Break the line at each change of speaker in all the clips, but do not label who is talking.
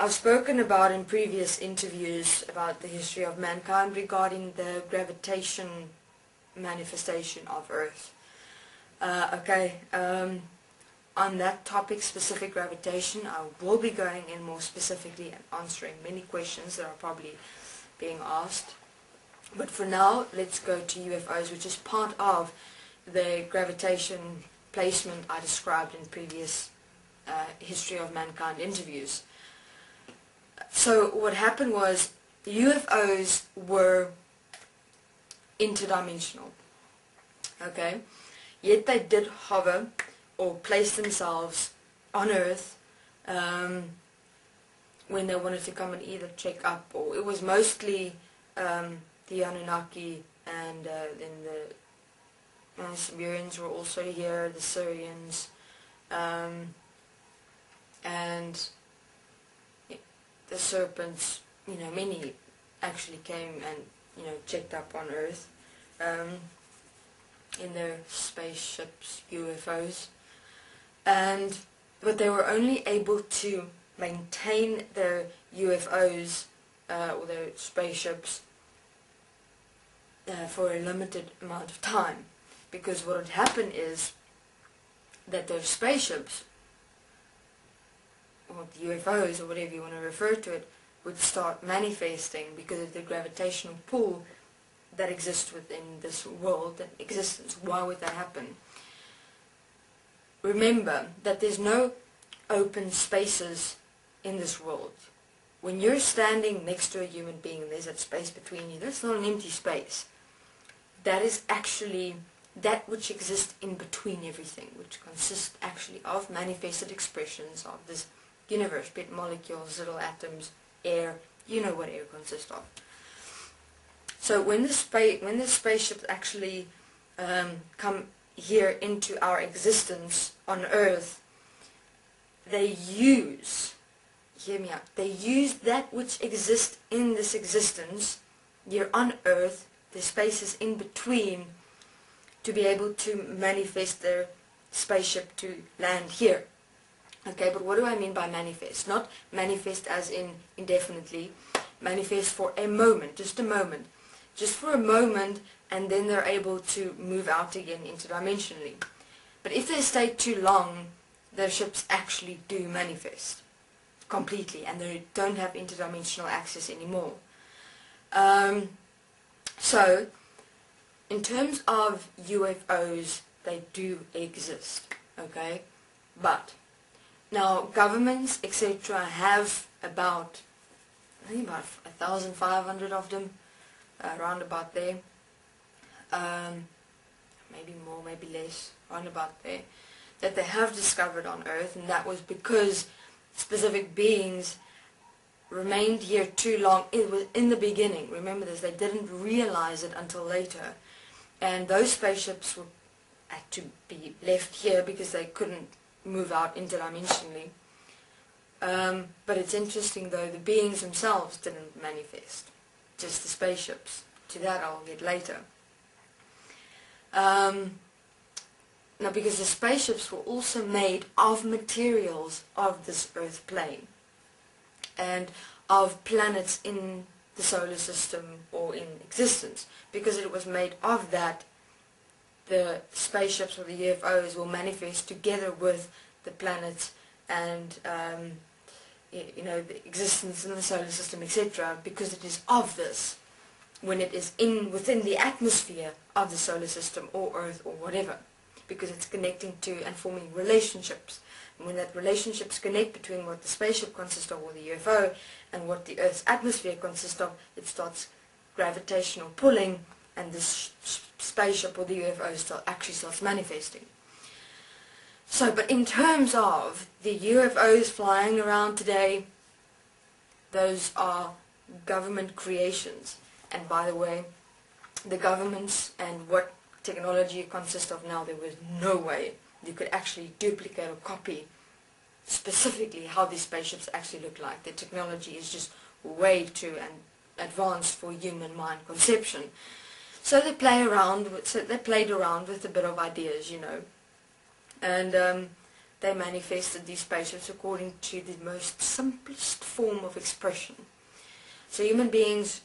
I've spoken about in previous interviews about the history of mankind regarding the gravitation manifestation of Earth. On that topic, specific gravitation, I will be going in more specifically and answering many questions that are probably being asked. But for now, let's go to UFOs, which is part of the gravitation placement I described in previous history of mankind interviews. So what happened was UFOs were interdimensional, okay? Yet they did hover or place themselves on Earth when they wanted to come and either check up, or it was mostly the Anunnaki, and then the Sumerians were also here, the Syrians, and the serpents, many actually came and, checked up on Earth in their spaceships, UFOs. But they were only able to maintain their UFOs or their spaceships for a limited amount of time, because what would happen is that their spaceships, or the UFOs, or whatever you want to refer to it, would start manifesting because of the gravitational pull that exists within this world and existence. Why would that happen? Remember that there's no open spaces in this world. When you're standing next to a human being, there's that space between you. That's not an empty space. That is actually that which exists in between everything, which consists actually of manifested expressions of this universe, be it molecules, little atoms, air, you know what air consists of. So when the spaceships actually come here into our existence on Earth, they use, hear me out, they use that which exists in this existence here on Earth, the spaces in between, to be able to manifest their spaceship to land here. Okay, but what do I mean by manifest? Not manifest as in indefinitely, manifest for a moment, just a moment. Just for a moment, and then they're able to move out again interdimensionally. But if they stay too long, their ships actually do manifest completely, and they don't have interdimensional access anymore. So, in terms of UFOs, they do exist, okay? But now governments, etc., have about, I think about 1,500 of them, around about there, maybe more, maybe less, around about there, that they have discovered on Earth, and that was because specific beings remained here too long. It was in the beginning, remember this, they didn't realize it until later, and those spaceships had to be left here because they couldn't move out interdimensionally. But it's interesting though, the beings themselves didn't manifest, just the spaceships. To that I'll get later. Now, because the spaceships were also made of materials of this Earth plane and of planets in the solar system or in existence, because it was made of that, the spaceships or the UFOs will manifest together with the planets and the existence in the solar system, etc., because it is of this, when it is within the atmosphere of the solar system or Earth or whatever, because it's connecting to and forming relationships. And when that relationships connect between what the spaceship consists of, or the UFO, and what the Earth's atmosphere consists of, it starts gravitational pulling, and this spaceship or the UFO actually starts manifesting. So, but in terms of the UFOs flying around today, those are government creations. And by the way, the governments and what technology consists of now, there was no way you could actually duplicate or copy specifically how these spaceships actually look like. The technology is just way too advanced for human mind conception. So they played around with a bit of ideas, and they manifested these spaceships according to the most simplest form of expression. So human beings,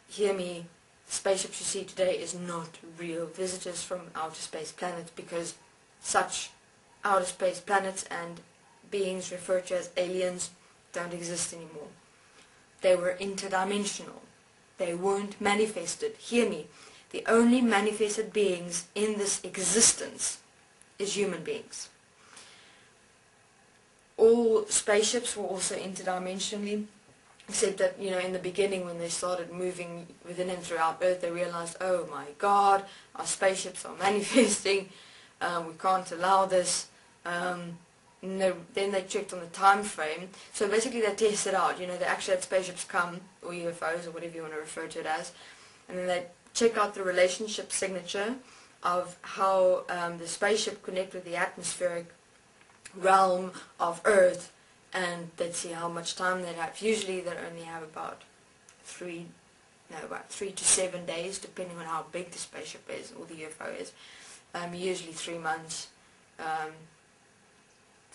hear me, spaceships you see today is not real visitors from outer space planets, because such outer space planets and beings referred to as aliens don't exist anymore. They were interdimensional. They weren't manifested. Hear me. The only manifested beings in this existence is human beings. All spaceships were also interdimensionally, except that, in the beginning when they started moving within and throughout Earth, they realized, oh my God, our spaceships are manifesting, we can't allow this. Then they checked on the time frame. So basically they tested out, they actually had spaceships come, or UFOs, or whatever you want to refer to it as, and then they check out the relationship signature of how the spaceship connect with the atmospheric realm of Earth, and they'd see how much time they'd have. Usually they only have about 3 to 7 days, depending on how big the spaceship is, or the UFO is. Usually 3 months.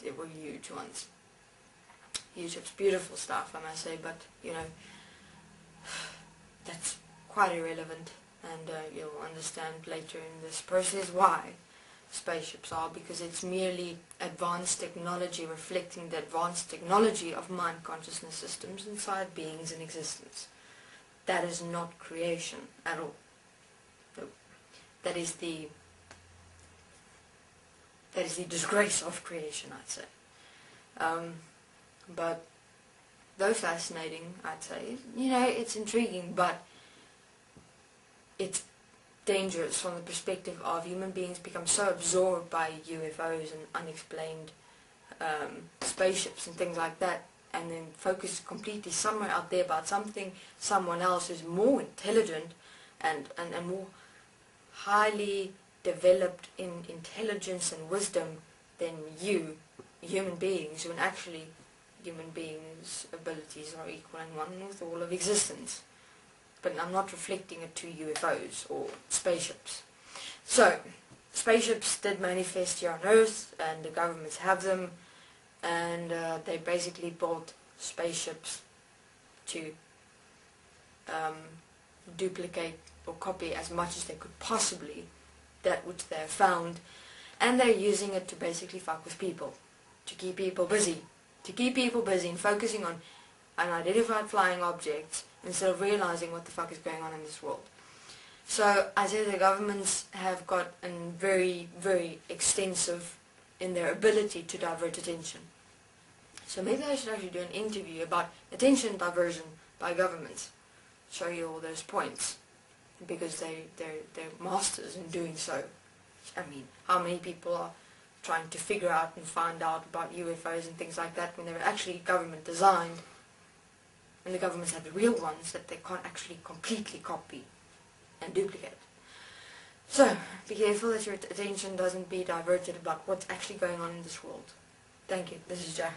They were huge ones. Huge, it's beautiful stuff, I must say, but, that's quite irrelevant, and you'll understand later in this process why spaceships are, because it's merely advanced technology reflecting the advanced technology of mind consciousness systems inside beings in existence. That is not creation at all. No. That is the disgrace of creation, I'd say. But though fascinating, I'd say, it's intriguing, but it's dangerous from the perspective of human beings become so absorbed by UFOs and unexplained spaceships and things like that, and then focus completely somewhere out there about something, someone else who's more intelligent and more highly developed in intelligence and wisdom than you, human beings, when actually human beings' abilities are equal and one with all of existence. But I'm not reflecting it to UFOs or spaceships. So, spaceships did manifest here on Earth, and the governments have them, and they basically built spaceships to duplicate or copy as much as they could possibly that which they have found, and they're using it to basically fuck with people, to keep people busy, and focusing on unidentified flying objects instead of realizing what the fuck is going on in this world. So I say the governments have got a very, very extensive in their ability to divert attention. So maybe I should actually do an interview about attention diversion by governments, show you all those points, because they're masters in doing so. I mean, how many people are trying to figure out and find out about UFOs and things like that when they were actually government designed, and the governments have the real ones that they can't actually completely copy and duplicate. So, be careful that your attention doesn't be diverted about what's actually going on in this world. Thank you. This is Jack.